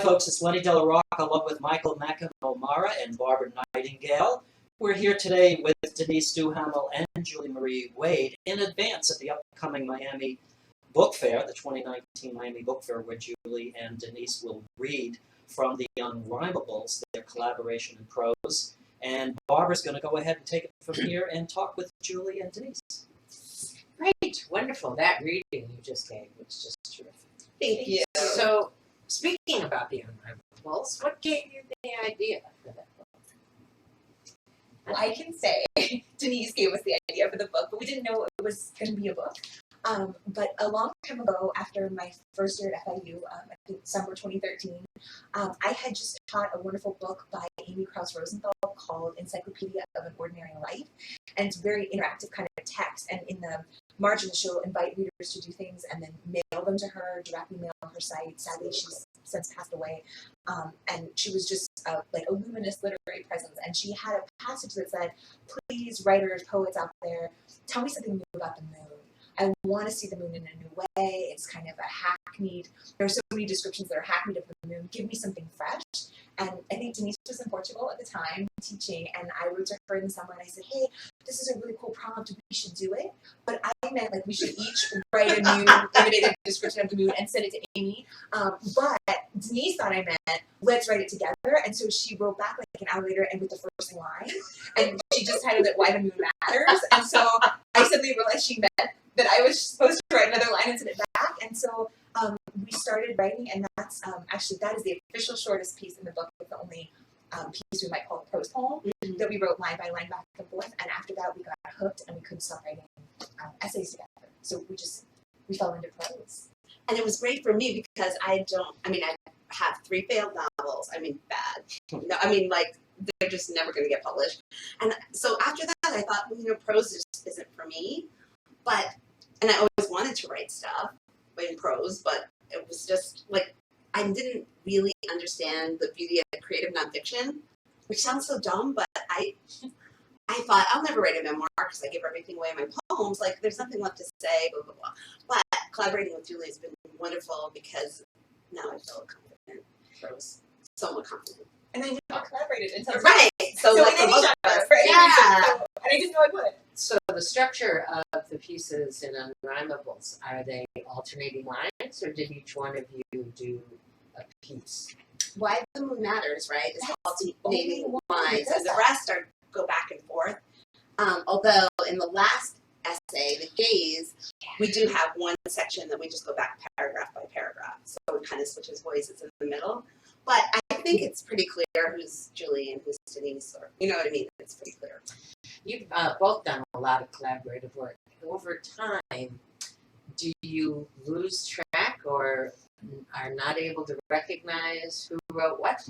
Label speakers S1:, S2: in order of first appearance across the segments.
S1: folks, it's Lenny Della Rocca along with Michael McNamara and Barbra Nightingale. We're here today with Denise Duhamel and Julie Marie Wade in advance of the upcoming Miami Book Fair, the 2019 Miami Book Fair, where Julie and Denise will read from the Unrhymables, their collaboration in prose. And Barbara's going to go ahead and take it from here and talk with Julie and Denise.
S2: Great, wonderful. That reading you just gave was just terrific.
S3: Thank you.
S2: So, speaking about the Unrhymables, what gave you the idea for that book?
S3: Well, I can say Denise gave us the idea for the book, but we didn't know it was going to be a book. But a long time ago, after my first year at FIU, I think summer 2013, I had just taught a wonderful book by Amy Krauss Rosenthal called Encyclopedia of an Ordinary Life. And it's a very interactive kind of text. And in the margins, she'll invite readers to do things and then mail them to her, directly mail her site. Sadly, she's since passed away. And she was just like a luminous literary presence. And she had a passage that said, please, writers, poets out there, tell me something new about the moon. I want to see the moon in a new way. It's kind of a hackneyed, there are so many descriptions that are hackneyed of the moon. Give me something fresh. And I think Denise was in Portugal at the time teaching, and I wrote to her in the summer and I said, hey, this is a really cool prompt. We should do it. But I meant like we should each write a new innovative description of the moon and send it to Amy. But Denise thought I meant let's write it together. And so she wrote back like an hour later and with the first line. And she just titled it Why the Moon Matters. And so I suddenly realized she meant that I was supposed to write another line and send it back. And so we started writing, and that's actually, that is the official shortest piece in the book. It's the only piece we might call a prose poem that we wrote line by line back and forth. And after that, we got hooked and we couldn't stop writing essays together. So we fell into prose.
S4: And it was great for me because I have 3 failed novels. Bad. No, like, they're just never going to get published. And so after that, I thought, well, prose just isn't for me. And I always wanted to write stuff in prose, but it was just like, I didn't really understand the beauty of creative nonfiction, which sounds so dumb, but I thought, I'll never write a memoir because I give everything away in my poems. Like, there's nothing left to say, blah, blah, blah. But collaborating with Julie has been wonderful because now I feel confident. Prose. So much confident.
S3: And I never collaborated until
S4: right. So like
S3: we each other, right?
S4: Yeah.
S3: So, and I didn't know I would.
S2: So the structure of the pieces in Unrhymables, are they alternating lines, or did each one of you do a piece?
S4: Why the Moon Matters, right, is alternating lines, and the rest go back and forth. Although in the last essay, The Gaze, we do have one section that we just go back paragraph by paragraph. So it kind of switches voices in the middle. But I think it's pretty clear who's Julie and who's Denise, or you know what I mean? It's pretty clear.
S2: You've both done a lot of collaborative work. Over time, do you lose track or are not able to recognize who wrote what?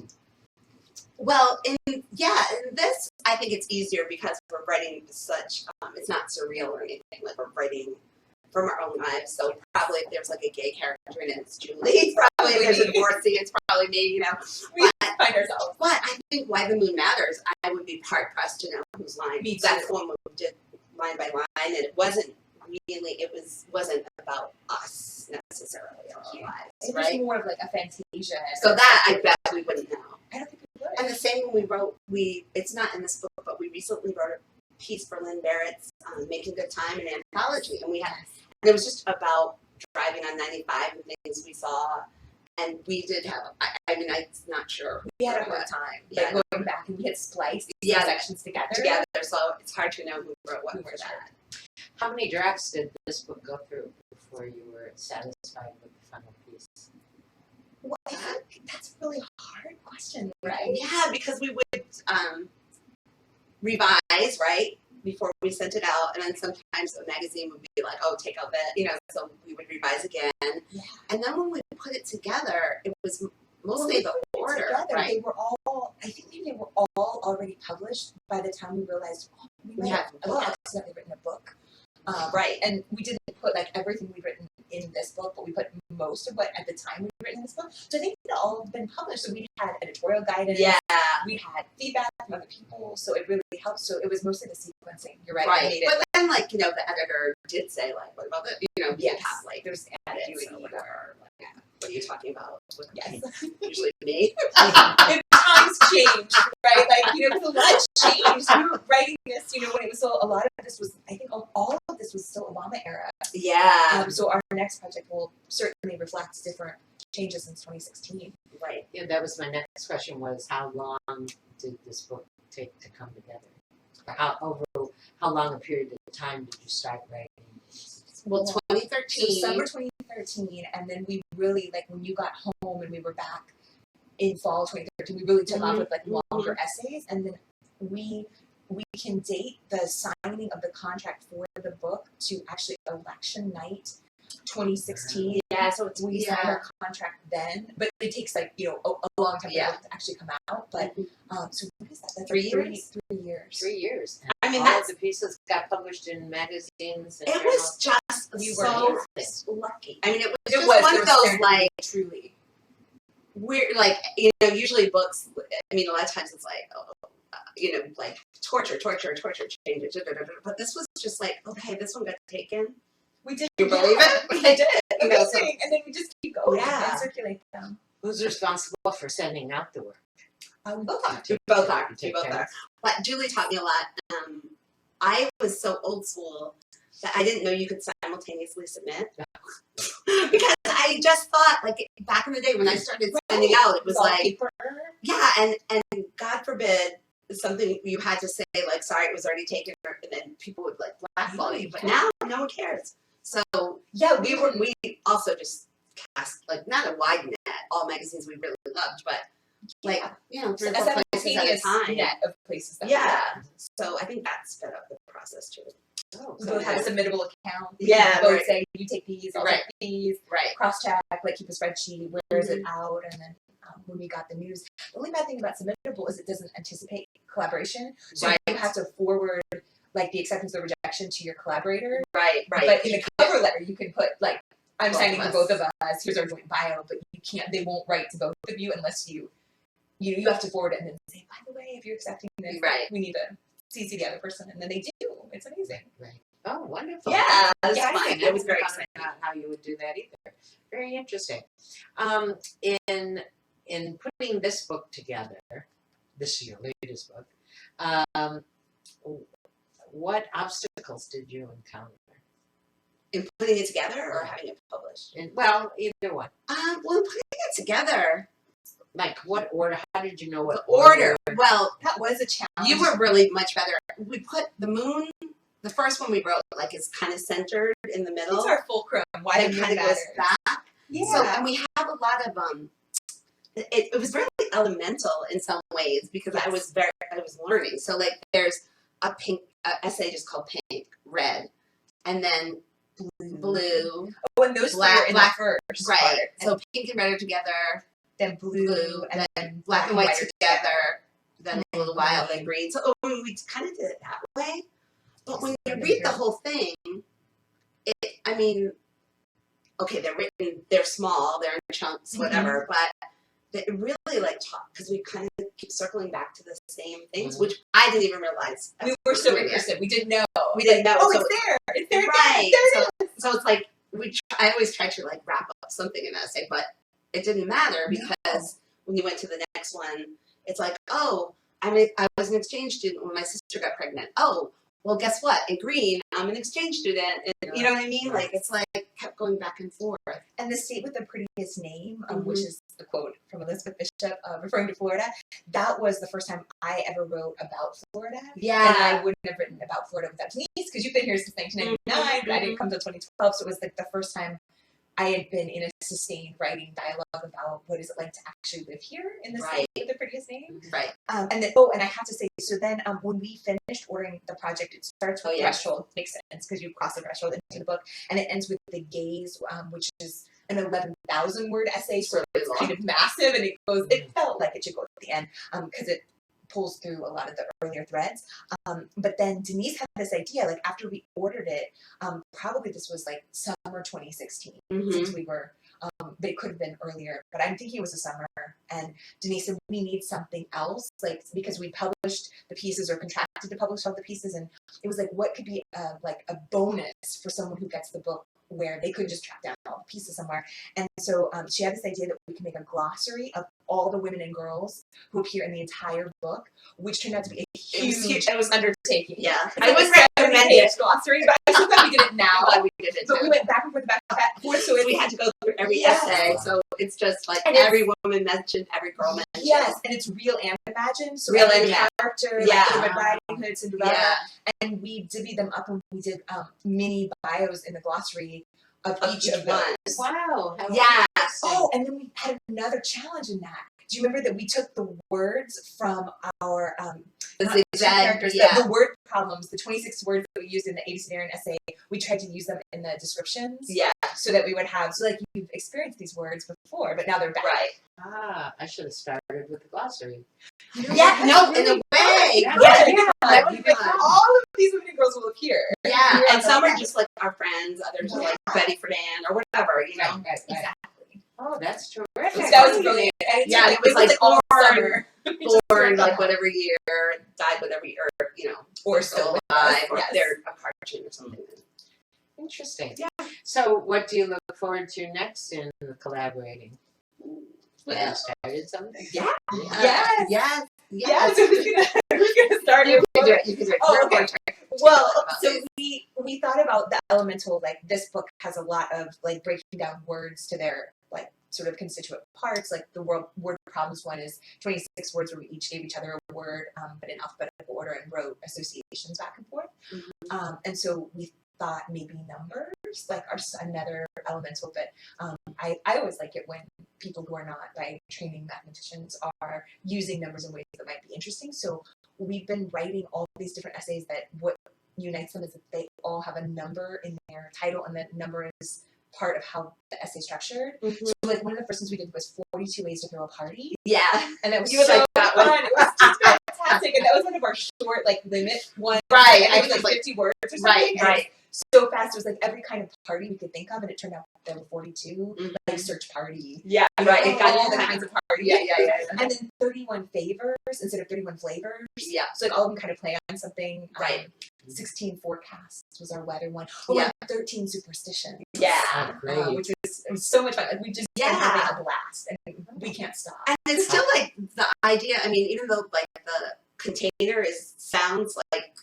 S4: Well, in this, I think it's easier because we're writing such, it's not surreal or anything. Like, we're writing from our own lives. So probably if there's like a gay character in it, it's Julie. Probably if there's a divorcee, it's probably me,
S3: We find ourselves.
S4: But I think Why the Moon Matters, I would be hard pressed to know whose line. That's the one we did line by line, and it wasn't really, wasn't about us necessarily, our lives,
S3: It
S4: right?
S3: was more of like a fantasia.
S4: So that I bet we wouldn't know.
S3: I don't think we would.
S4: And the same when we wrote, it's not in this book, but we recently wrote a piece for Lynn Barrett's Making Good Time, an anthology, and it was just about driving on 95 and things we saw, and we did have, I'm not sure.
S3: We had a hard time.
S4: Yeah.
S3: Like, going back and we had spliced sections together.
S4: So it's hard to know who wrote what for that.
S2: How many drafts did this book go through before you were satisfied with the final piece?
S3: Well, I think that's a really hard question, right?
S4: Yeah, because we would revise, right, before we sent it out, and then sometimes the magazine would be like, oh, take out that, so we would revise again. Yeah. And then when we put it together, it was mostly the order, right?
S3: They were all, I think they were all already published by the time we realized, we have accidentally written a book.
S4: Right.
S3: And we didn't put like everything we've written in this book, but we put most of what at the time we'd written in this book. So I think it all been published. So we had editorial guidance.
S4: Yeah.
S3: We had feedback from other people. So it really helped. So it was mostly the sequencing. You're right.
S4: Right. But then, the editor did say, what about that? Yes. Have,
S3: there's
S4: edits or whatever. what are you talking about?
S3: Yes.
S4: Usually me.
S3: If times changed, right? Like, you know, because a lot changed. We were writing this, you know, when it was still, a lot of this was, I think all of this was still Obama era.
S4: Yeah.
S3: So our next project will certainly reflect different changes since 2016.
S4: Right.
S2: Yeah, that was my next question was how long did this book take to come together? Or how long a period of time did you start writing?
S4: Well,
S3: So
S4: 2013.
S3: summer 2013, and then we really, like, when you got home and we were back in fall 2013, we really took off with like longer essays, and then we can date the signing of the contract for the book to actually election night 2016.
S4: Yeah, so
S3: We signed our contract then, but it takes like, you know, a long time for the book to actually come out. But so what is that? That's
S4: 3
S3: like
S4: years?
S3: 3 years.
S2: 3 years. And
S4: I mean,
S2: all
S4: that's-
S2: of the pieces got published in magazines and
S4: It was just
S3: We were
S4: so lucky. I mean, it was
S3: It
S4: just
S3: was
S4: one
S3: there
S4: of
S3: was
S4: those
S3: certainly,
S4: like
S3: truly.
S4: we're like, you know, usually books. I mean, a lot of times it's like, you know, like torture, change it. But this was just like, okay, this one got taken.
S3: We did.
S4: You believe it? I did. You know, so
S3: Amazing. And then we just keep going
S4: Yeah.
S3: and circulate them.
S2: who's responsible for sending out the work?
S3: We both are.
S4: we both are.
S2: You
S4: We
S2: take
S4: both
S2: care
S4: are. But Julie taught me a lot. I was so old school that I didn't know you could simultaneously submit. Because I just thought, like, back in the day when I started sending out, it was
S3: all
S4: like,
S3: paper.
S4: yeah, and God forbid something you had to say, like, sorry, it was already taken, and then people would, like, blackball you. But now, no one cares. So,
S3: Yeah,
S4: we also just cast, like, not a wide net, all magazines we really loved, but, like, you know, 3 or 4 places at a time.
S3: net of places that
S4: Yeah. So I think that sped up the process, too.
S2: Oh,
S3: we both have a submittable account. We
S4: Yeah,
S3: can both
S4: right.
S3: say you take these, I'll take these.
S4: Right.
S3: Cross check, like keep a spreadsheet. Where is it out? And then when we got the news, the only bad thing about submittable is it doesn't anticipate collaboration. So
S4: Right.
S3: you have to forward like the acceptance or rejection to your collaborator.
S4: Right.
S3: But in the cover letter, you can put like, I'm
S4: Both
S3: signing
S4: of
S3: for
S4: us.
S3: both of us. Here's our joint bio. But you can't. They won't write to both of you unless you have to forward it and then say, by the way, if you're accepting this,
S4: Right.
S3: we need to CC the other person, and then they do. It's amazing.
S2: Right. Oh, wonderful.
S4: Yeah, it was
S2: Yeah,
S4: fun.
S2: I
S4: It was very
S2: hadn't
S4: exciting.
S2: thought about how you would do that either. Very interesting. In putting this book together, this your latest book, what obstacles did you encounter?
S4: In putting it together or having it published?
S2: And well, either one.
S4: Well, in putting it together,
S2: Like what order? How did you know what
S4: the order. Well,
S3: That was a challenge.
S4: you were really much better. We put the moon, the first one we wrote, like, is kind of centered in the middle.
S3: It's our fulcrum. Why
S4: and
S3: the
S4: it
S3: moon
S4: kind of goes
S3: matters.
S4: back.
S3: Yeah.
S4: So, and we have a lot of it was really elemental in some ways because I was learning. So, like, there's a pink essay just called Pink, Red, and then blue,
S3: Oh, and those
S4: black-
S3: three are in
S4: black-
S3: the first
S4: right.
S3: part.
S4: So pink and red are together,
S3: Then blue,
S4: blue,
S3: and then
S4: black and white
S3: are
S4: together, then a little while,
S3: green.
S4: then green. So we kind of did it that way. But when you
S3: Yes,
S4: read the whole thing, I mean, okay, they're small, they're in chunks, whatever, but it really like taught, because we kind of keep circling back to the same things, which I didn't even realize.
S3: We were so
S4: doing it.
S3: interested. We didn't know.
S4: We didn't know.
S3: Oh,
S4: so,
S3: it's there. It's there.
S4: right.
S3: There it is.
S4: So it's like I always try to like wrap up something in an essay, but it didn't matter because when you went to the next one, it's like, oh, I was an exchange student when my sister got pregnant. Oh, well, guess what? In green, I'm an exchange student. And, you know what I mean? Like, it's like kept going back and forth.
S3: And the state with the prettiest name, which is the quote from Elizabeth Bishop referring to Florida, that was the first time I ever wrote about Florida.
S4: Yeah.
S3: And I wouldn't have written about Florida without Denise, because you've been here since 1999, but I didn't come till 2012, so it was like the first time I had been in a sustained writing dialogue about what is it like to actually live here in the state with the prettiest name.
S4: Right.
S3: And then, and I have to say, so then when we finished ordering the project, it starts with threshold, makes sense because you cross the threshold into the book, and it ends with the gaze, which is an 11,000 word essay, so it's kind of massive, and it felt like it should go at the end because it pulls through a lot of the earlier threads. But then Denise had this idea, like after we ordered it, probably this was like summer 2016, since we were, but it could have been earlier, but I'm thinking it was the summer. And Denise said, we need something else, like, because we published the pieces or contracted to publish all the pieces. And it was like, what could be like a bonus for someone who gets the book where they couldn't just track down all the pieces somewhere. And so she had this idea that we can make a glossary of all the women and girls who appear in the entire book, which turned out to be a huge undertaking.
S4: Yeah,
S3: It's
S4: I
S3: like
S4: wouldn't
S3: a
S4: recommend
S3: 70-page
S4: it.
S3: glossary, but I'm so glad we did it now.
S4: Glad we did it
S3: But
S4: too.
S3: we went back and forth, so
S4: We had to go through every
S3: Yes.
S4: essay, so it's just like
S3: And it's-
S4: every woman mentioned, every girl mentioned.
S3: yes, and it's real and imagined. So
S4: Real
S3: every
S4: and imagined.
S3: character,
S4: Yeah.
S3: like Red Riding Hood, Cinderella,
S4: Yeah,
S3: and we divvied them up and we did mini bios in the glossary of
S4: of
S3: each of
S4: one.
S3: those.
S2: Wow. How
S4: Yeah.
S2: interesting.
S3: Oh, and then we had another challenge in that. Do you remember that we took the words from our
S4: The
S3: not two
S4: zigzag,
S3: characters,
S4: yeah.
S3: the word problems, the 26 words that we used in the ABCDarian essay, we tried to use them in the descriptions
S4: Yeah,
S3: so that we would have, so like you've experienced these words before, but now they're back.
S4: right.
S2: I should have started with the glossary.
S4: Yeah, no, in a way.
S2: Yeah.
S3: Yeah,
S2: Yeah.
S3: That would
S4: you
S3: be like,
S4: got it.
S3: all of these women and girls will appear.
S4: Yeah,
S3: Yeah.
S4: and some are just like our friends, others are like Betty Friedan or whatever, you know.
S2: Right, right, right.
S3: Exactly.
S2: Oh, that's terrific.
S3: That was brilliant. And
S4: Yeah,
S3: it
S4: it was like
S3: all
S4: born-
S3: summer.
S4: Born like whatever year, died whatever year, you know,
S3: Or still with us,
S4: alive, or
S3: yes.
S4: they're a cartoon or something.
S2: Interesting.
S4: Yeah.
S2: So, what do you look forward to next in collaborating? Have
S4: Yeah.
S2: you started something?
S4: Yeah.
S3: Yes.
S4: Yes.
S3: Yeah, so who's gonna start
S2: You
S3: with
S2: can do it. You can do it.
S3: Oh,
S2: You're
S3: okay.
S2: more tech-
S3: Well,
S2: about
S3: so
S2: this.
S3: we thought about the elemental, like this book has a lot of like breaking down words to their like sort of constituent parts. Like the word problems one is 26 words where we each gave each other a word, but in alphabetical order and wrote associations back and forth. And so we thought maybe numbers like are another elemental, but I always like it when people who are not by training mathematicians are using numbers in ways that might be interesting. So we've been writing all these different essays that what unites them is that they all have a number in their title, and that number is part of how the essay is structured. So like one of the first things we did was 42 ways to throw a party,
S4: Yeah.
S3: and that was
S4: You would
S3: so
S4: like that one.
S3: fun. It was just fantastic, and that was one of our short like limit ones.
S4: Right,
S3: And
S4: I
S3: it was
S4: was
S3: like
S4: like-
S3: 50 words or something.
S4: Right,
S3: and
S4: right.
S3: so fast. It was like every kind of party we could think of, and it turned out there were 42.
S4: Mhm.
S3: Like search party.
S4: Yeah, right.
S3: It
S4: It
S3: got
S4: got
S3: all the kinds of parties.
S4: Yeah.
S3: And then 31 favors instead of 31 flavors.
S4: Yeah.
S3: So like all of them kind of play on something.
S4: Right.
S3: 16 forecasts was our weather one. Oh,
S4: Yeah.
S3: and 13 superstitions.
S4: Yeah.
S2: Oh, great.
S3: Which was so much fun. Like we just been
S4: Yeah.
S3: having a blast, and we can't stop.
S4: And it's still like the idea, I mean, even though like the container sounds like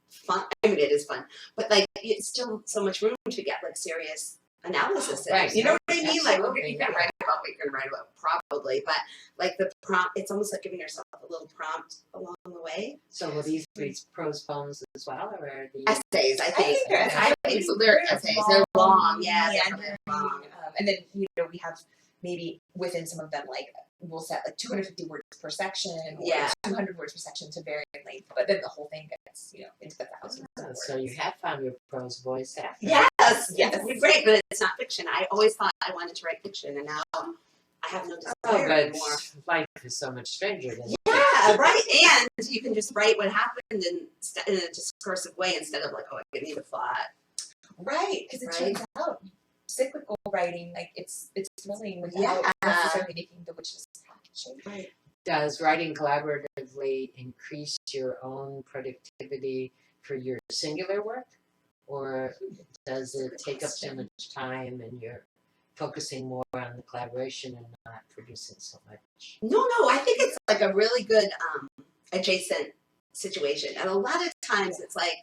S4: fun, I mean, it is fun, but like it's still so much room to get like serious analysis in.
S2: Right.
S4: You know what I mean? Like
S2: Absolutely.
S4: you can write about what you're going to write about probably, but like the prompt, it's almost like giving yourself a little prompt along the way.
S2: So, will these be prose poems as well, or are these?
S4: Essays, I think.
S3: they're
S4: I think so. They're essays. They're long. Yeah. They're
S3: meandering,
S4: long.
S3: and then we have maybe within some of them like we'll set like 250 words per section, or
S4: Yeah.
S3: 200 words per section to vary in length, but then the whole thing gets into the thousands. of
S2: Oh, so
S3: words.
S2: you have found your prose voice after.
S4: Yes.
S3: Yes.
S4: It's great, but it's not fiction. I always thought I wanted to write fiction, and now I have no
S2: Oh,
S4: desire
S2: but
S4: anymore.
S2: life is so much stranger than
S4: Yeah, right. And you can just write what happened in a discursive way instead of like, oh, I need a plot.
S3: Right, because it
S4: Right.
S3: turns out cyclical writing, like it's thrilling without
S4: Yeah.
S3: necessarily making the witches happy.
S4: Right.
S2: Does writing collaboratively increase your own productivity for your singular work? Or does it take up too much time and you're focusing more on the collaboration and not producing so much?
S4: No, I think it's like a really good adjacent situation. And a lot of times it's like,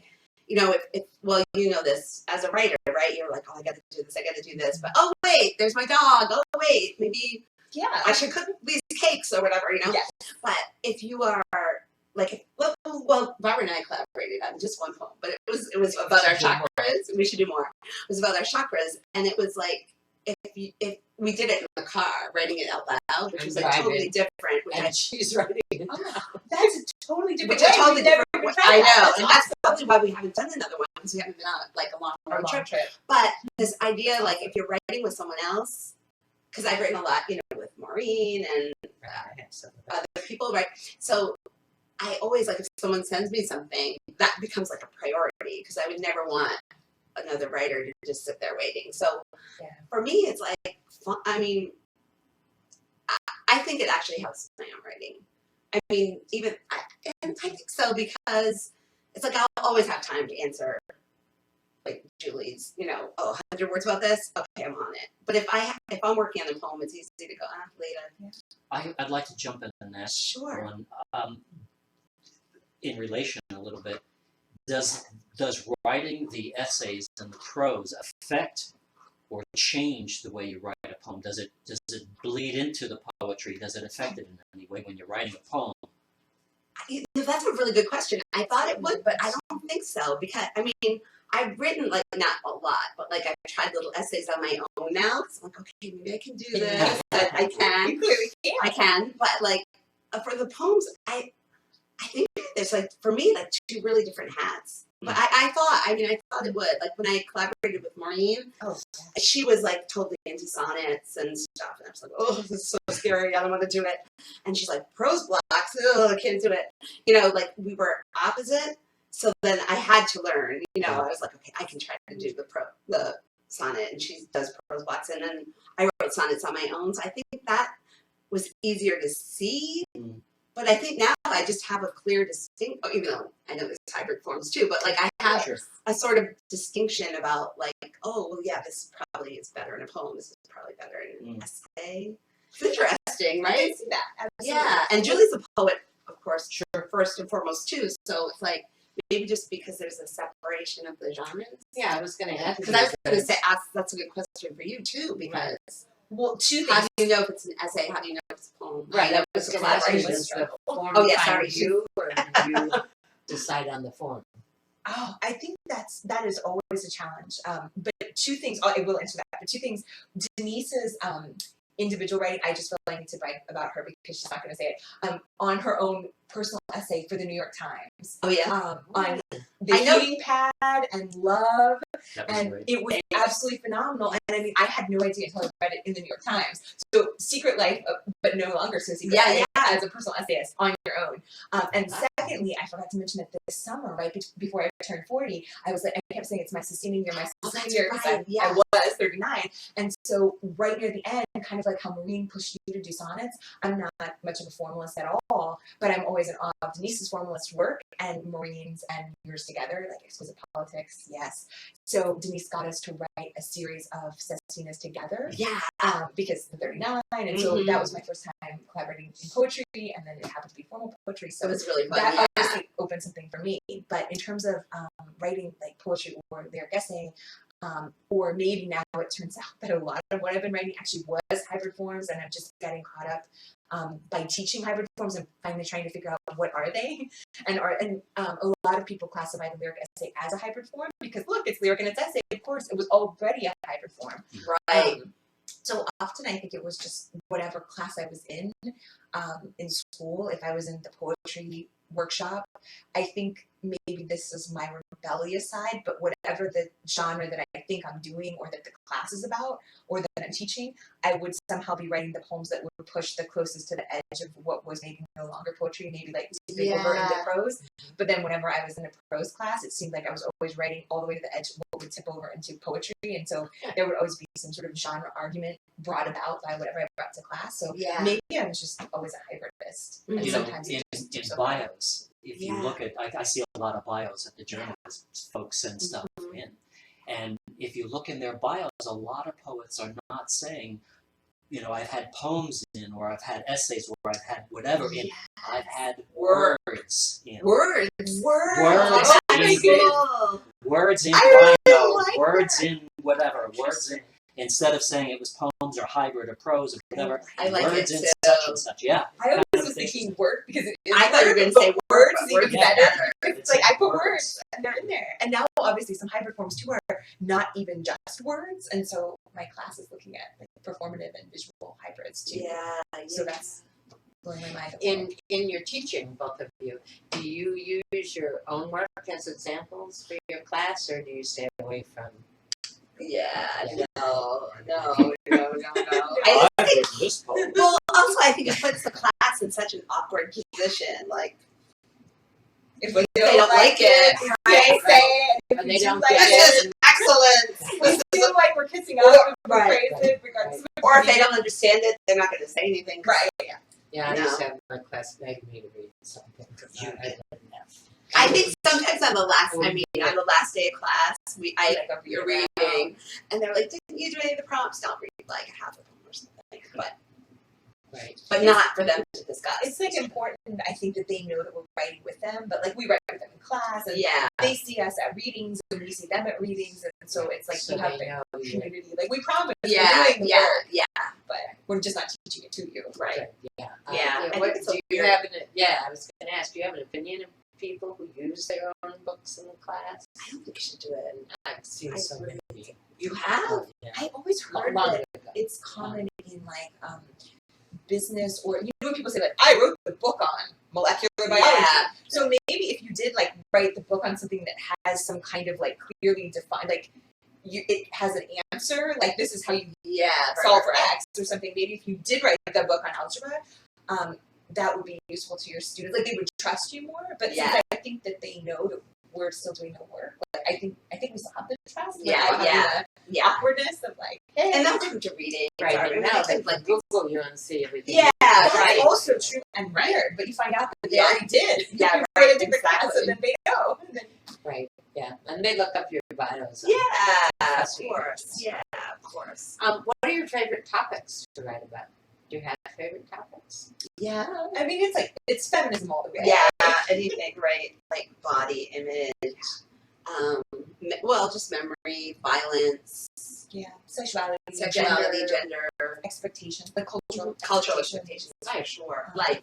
S4: you know, if well, you know this as a writer, right? You're like, oh, I gotta do this. But oh wait, there's my dog. Oh wait, maybe
S3: Yeah.
S4: I should cook these cakes or whatever, you know?
S3: Yes.
S4: But if you are like, well, Barbara and I collaborated on just one poem, but it was about our chakras. We should do more. It was about our chakras, and it was like if we did it in the car, writing it out loud, which
S2: And
S4: was like
S2: driving.
S4: totally different. Which
S2: And she's writing it.
S3: That's a totally different
S4: which I
S3: way.
S4: totally
S3: We've never
S4: different.
S3: even tried
S4: I
S3: that.
S4: know,
S3: That's
S4: and that's probably why we haven't done another one because we haven't been on like a long
S3: our
S4: road
S3: long
S4: trip.
S3: trip.
S4: But this idea, like if you're writing with someone else, because I've written a lot, you know, with Maureen and
S2: I have some of that.
S4: other people, right? So I always like if someone sends me something, that becomes like a priority because I would never want another writer to just sit there waiting. So
S3: Yeah.
S4: for me, it's like fun. I mean, I think it actually helps my own writing. I mean, and I think so because it's like I'll always have time to answer like Julie's, 100 words about this. Okay, I'm on it. But if I'm working on a poem, it's easy to go later.
S1: I'd like to jump in on that
S4: Sure.
S1: one. In relation a little bit, does writing the essays and the prose affect or change the way you write a poem? Does it bleed into the poetry? Does it affect it in any way when you're writing a poem?
S4: That's a really good question. I thought it would, but I don't think so because I've written like not a lot, but like I've tried little essays on my own now. So I'm like, okay, maybe I can do this. But I can.
S3: You clearly can.
S4: I can. But like for the poems, I think there's like for me like two really different hats. But I thought it would. Like when I collaborated with Maureen, she was like totally into sonnets and stuff, and I was like, oh, this is so scary. I don't want to do it. And she's like, prose blocks, oh, I can't do it. Like we were opposite. So then I had to learn. I was like, okay, I can try to do the sonnet, and she does prose blocks, and then I wrote sonnets on my own. So I think that was easier to see. But I think now I just have a clear distinct, even though I know there's hybrid forms too, but like I have a sort of distinction about like, oh, well, yeah, this probably is better in a poem. This is probably better in an essay. It's interesting, right?
S3: I can see that. Absolutely.
S4: Yeah. And Julie's a poet, of course, first and foremost too. So it's like, maybe just because there's a separation of the genres.
S2: Yeah, I was going to ask.
S4: Because I was going to say, that's a good question for you too, because
S3: well, two
S4: how
S3: things.
S4: do you know if it's an essay? How do you know if it's a poem?
S2: Right, I was going to ask you,
S4: collaboration.
S2: does the form
S4: Oh, yeah,
S2: find
S4: sorry.
S2: you, or do you decide on the form?
S3: Oh, I think that is always a challenge. But two things. I will answer that. But two things. Denise's individual writing. I just feel like I need to write about her because she's not going to say it. On her own personal essay for the New York Times.
S4: Oh yeah.
S3: On the heating pad and love, and
S1: Great.
S3: it was absolutely phenomenal. And I had no idea until I read it in the New York Times. So Secret Life, but no longer so Secret Life, as a personal essayist on your own. And secondly, I forgot to mention that this summer, right before I turned 40, I kept saying it's my sustaining year, because I was 39. And so right near the end, kind of like how Maureen pushed you to do sonnets, I'm not much of a formalist at all, but I'm always in awe of Denise's formalist work and Maureen's and yours together, like Exquisite Politics, yes. So Denise got us to write a series of sestinas together.
S4: Yeah.
S3: Because the 39, and so that was my first time collaborating in poetry, and then it happened to be formal poetry. So
S4: it was really fun.
S3: that obviously opened something for me. But in terms of writing like poetry or lyric essay, or maybe now it turns out that a lot of what I've been writing actually was hybrid forms, and I'm just getting caught up by teaching hybrid forms and finally trying to figure out what are they, and a lot of people classify the lyric essay as a hybrid form because look, it's lyric and it's essay. Of course, it was already a hybrid form,
S4: Right.
S3: So often I think it was just whatever class I was in school. If I was in the poetry workshop, I think maybe this is my rebellious side, but whatever the genre that I think I'm doing or that the class is about or that I'm teaching, I would somehow be writing the poems that would push the closest to the edge of what was maybe no longer poetry, maybe like tipping over into prose. But then whenever I was in a prose class, it seemed like I was always writing all the way to the edge of what would tip over into poetry. And so there would always be some sort of genre argument brought about by whatever I brought to class. So maybe I'm just always a hybridist. And sometimes
S1: in bios, if you look at, I see a lot of bios that the journalists folks send stuff in. And if you look in their bios, a lot of poets are not saying, I've had poems in, or I've had essays, or I've had whatever in. I've had words in.
S4: Words
S1: in
S4: I
S1: bio,
S4: really like
S1: words in whatever, words in. Instead of saying it was poems or hybrid or prose or whatever,
S4: I like
S1: words
S4: it
S1: in
S4: too.
S1: such and such. Yeah.
S3: I always was thinking work because it is
S4: I thought you were going to
S3: but
S4: say
S3: words
S4: but
S3: even
S4: words
S3: better.
S4: better.
S3: It's like I put words and they're in there. And now obviously some hybrid forms too are not even just words. And so my class is looking at like performative and visual hybrids too.
S4: Yeah.
S3: So that's blowing my mind.
S2: In your teaching, both of you, do you use your own work as examples for your class, or do you stay away from?
S4: No.
S1: I think this poem.
S4: Well, also I think it puts the class in such an awkward position. Like,
S3: If
S4: they don't like it,
S3: right? Say it. If
S2: And
S3: you
S2: they
S3: do
S2: don't
S3: like
S2: get
S4: this
S3: it,
S4: is excellent.
S3: we feel like we're kissing up and
S4: Right.
S3: praise it regardless of
S4: Or if they don't understand it, they're not going to say anything.
S3: Right.
S2: Yeah, I
S4: No.
S2: used to have my class beg me to read something. I didn't have.
S4: I think sometimes on the last, on the last day of class, you're reading, and they're like, "Didn't you do any of the prompts?" I'll read like half of them or something, but not for them to discuss.
S3: It's like important, I think, that they know that we're writing with them, but like we write with them in class, and
S4: Yeah.
S3: they see us at readings, and we see them at readings, and so it's like
S2: So
S3: you have
S2: they know
S3: the
S2: you.
S3: community. Like we promise,
S4: Yeah,
S3: we're doing the work,
S4: yeah,
S3: but we're just not teaching it to you.
S4: right.
S2: Yeah.
S4: Yeah, I
S2: What,
S4: think it's
S2: do you
S4: weird.
S2: have I was going to ask, do you have an opinion of people who use their own books in class?
S4: I don't think you should do it.
S2: I've seen so many.
S4: You have?
S2: Oh, yeah.
S3: I always heard
S2: Long
S3: that
S2: ago.
S3: it's common in like business, or when people say like, I wrote the book on molecular biology.
S4: Yeah.
S3: So maybe if you did like write the book on something that has some kind of like clearly defined, like it has an answer, like this is how you solve for X or something. Maybe if you did write the book on algebra, that would be useful to your students. Like they would trust you more. But since I think that they know that we're still doing the work, like I think we still have the trust. The awkwardness of like, hey,
S4: And they'll come to reading.
S2: Right,
S4: I
S2: but
S4: mean,
S2: now
S4: they
S2: they
S4: can,
S2: can Google you and see everything.
S4: Yeah,
S3: that's
S4: right.
S3: also true and weird. But you find out that they already did.
S4: Yeah,
S3: You
S4: right,
S3: wrote a different class,
S4: exactly.
S3: and then they know. And then,
S2: Right, yeah. And they look up your bios.
S4: Yeah, of course. Yeah, of course.
S2: What are your favorite topics to write about? Do you have favorite topics?
S4: Yeah.
S3: I mean, it's feminism all the way.
S4: Yeah, anything, right? Like body image. Well, just memory, violence,
S3: Yeah, sexuality,
S4: gender,
S3: expectations, the cultural
S4: expectations. For sure.
S3: Life.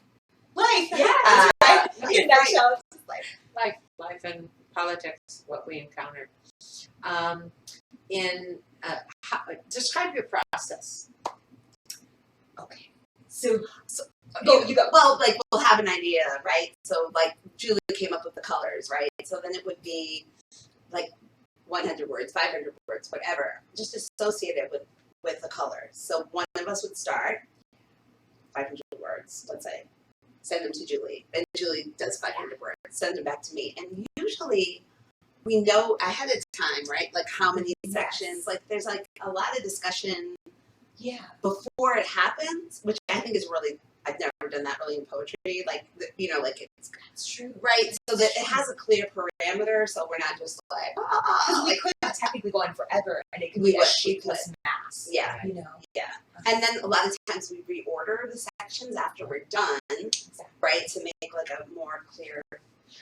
S4: Yeah.
S3: That's right.
S4: Life,
S3: In a nutshell, it's just life.
S2: Life and politics, what we encountered. Describe your process.
S3: Okay. So
S4: You go. Well, like we'll have an idea, right? So like Julie came up with the colors, right? So then it would be like 100 words, 500 words, whatever, just associated with the colors. So one of us would start 500 words, let's say, send them to Julie. Then Julie does 500 words, send them back to me. And usually we know ahead of time, right? Like how many sections, like there's like a lot of discussion before it happens, which I think is really, I've never done that really in poetry. Like, like it's
S3: true.
S4: Right. So that it has a clear parameter. So we're not just like,
S3: Because we could technically go on forever and it could be a shapeless mass.
S4: Yeah. Yeah. And then a lot of times we reorder the sections after we're done, right? To make like a more clear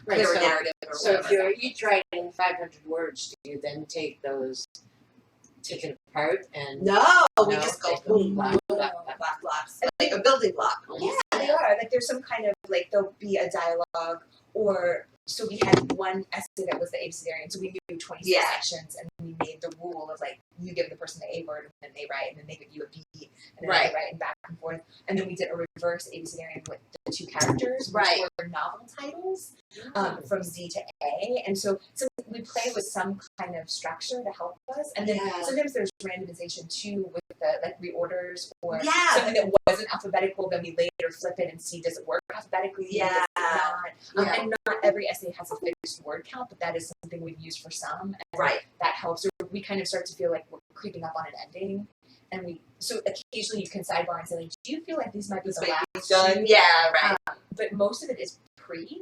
S4: narrative or
S2: so
S4: whatever.
S2: if you're each writing 500 words, do you then take it apart and
S4: we just go boom,
S2: block,
S4: blocks, like a building block.
S3: Yeah, they are. Like there's some kind of like there'll be a dialogue, or so we had one essay that was the abecedarian, so we knew 26 sections, and we made the rule of like you give the person the A word and then they write, and then they give you a B, and then they write, and back and forth. And then we did a reverse abecedarian with the two characters, which were novel titles from Z to A, and so we play with some kind of structure to help us, and then sometimes there's randomization too with the like reorders or something that wasn't alphabetical. Then we later flip it and see does it work alphabetically? Does it not? And not every essay has a fixed word count, but that is something we've used for some, and that helps. Or we kind of start to feel like we're creeping up on an ending, and so occasionally you can sidebar and say, like, do you feel like these might be the last
S4: done?
S3: But most of it is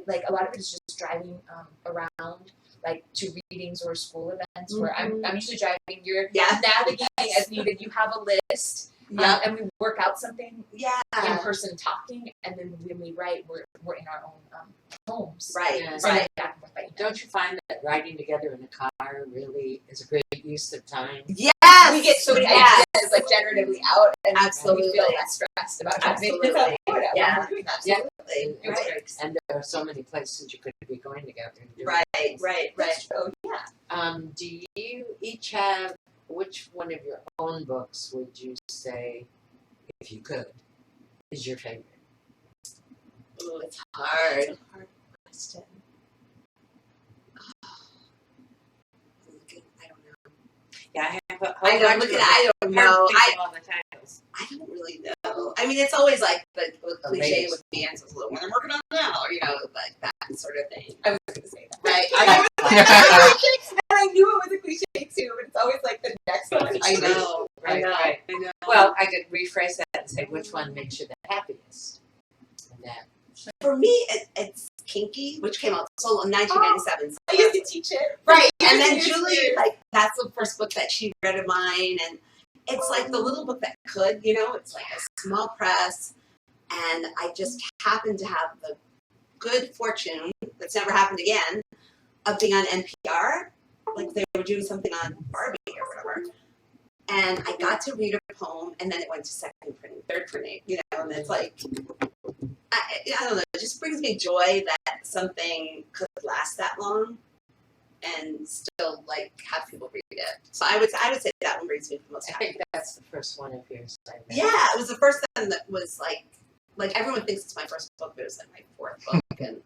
S3: like a lot of it is just driving around, like to readings or school events where I'm usually driving. You're navigating as needed. You have a list. And we work out something in person talking, and then when we write, we're in our own homes.
S2: Don't you find that writing together in a car really is a great use of time?
S4: Yes!
S3: We get so many ideas like generatively out, and
S4: absolutely
S3: we feel less stressed about having to
S4: Absolutely.
S2: And there are so many places you could be going together.
S4: Right.
S3: Oh, yeah.
S2: Do you each have, which one of your own books would you say, if you could, is your favorite?
S4: Oh, it's hard.
S3: That's a hard question.
S4: I don't know.
S2: Yeah, I have
S4: I don't know.
S2: all the titles.
S4: I don't really know. I mean, it's always like the cliche with the answers, when I'm working on it now, or like that sort of thing.
S3: I was going to say that.
S4: Right.
S3: And I knew it was a cliche too, but it's always like the next one.
S4: I know.
S2: Right. Well, I could rephrase that and say, which one makes you the happiest? And that.
S4: For me, it's Kinky, which came out in 1997.
S3: I used to teach it.
S4: Right, and then
S3: Years
S4: Julie,
S3: later.
S4: like, that's the first book that she read of mine, and it's like the little book that could, it's like a small press, and I just happened to have the good fortune, that's never happened again, of being on NPR, like they were doing something on Barbie or whatever, and I got to read a poem, and then it went to second printing, third printing, and it's like, I don't know, it just brings me joy that something could last that long and still like have people read it. So I would say that one brings me the most
S2: I
S4: happy.
S2: think that's the first one of yours. I read.
S4: Yeah, it was the first one that was like everyone thinks it's my first book, but it was like my fourth book, and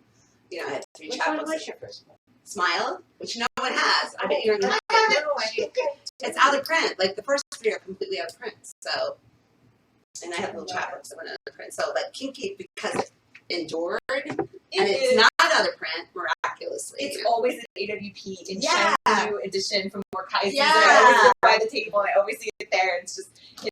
S4: I had 3
S2: Which one
S4: chapters.
S2: was your first one?
S4: Smile, which no one has. I bet you're not. It's out of print. Like the first 3 are completely out of print. So, and I have little chapbooks that went out of print. So, like Kinky, because it endured, and it's not out of print miraculously.
S3: It's always an AWP in
S4: Yeah.
S3: shiny new edition from Morkai's.
S4: Yeah.
S3: I always go by the table and I always see it there. And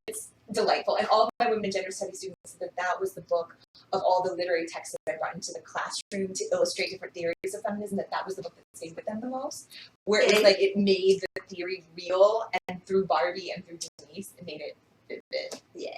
S3: it's delightful. And all of my women and gender studies students said that was the book of all the literary texts that I brought into the classroom to illustrate different theories of feminism, that was the book that stayed with them the most. Where it was like it made the theory real, and through Barbie and through Denise, it made it vivid.
S4: Yeah.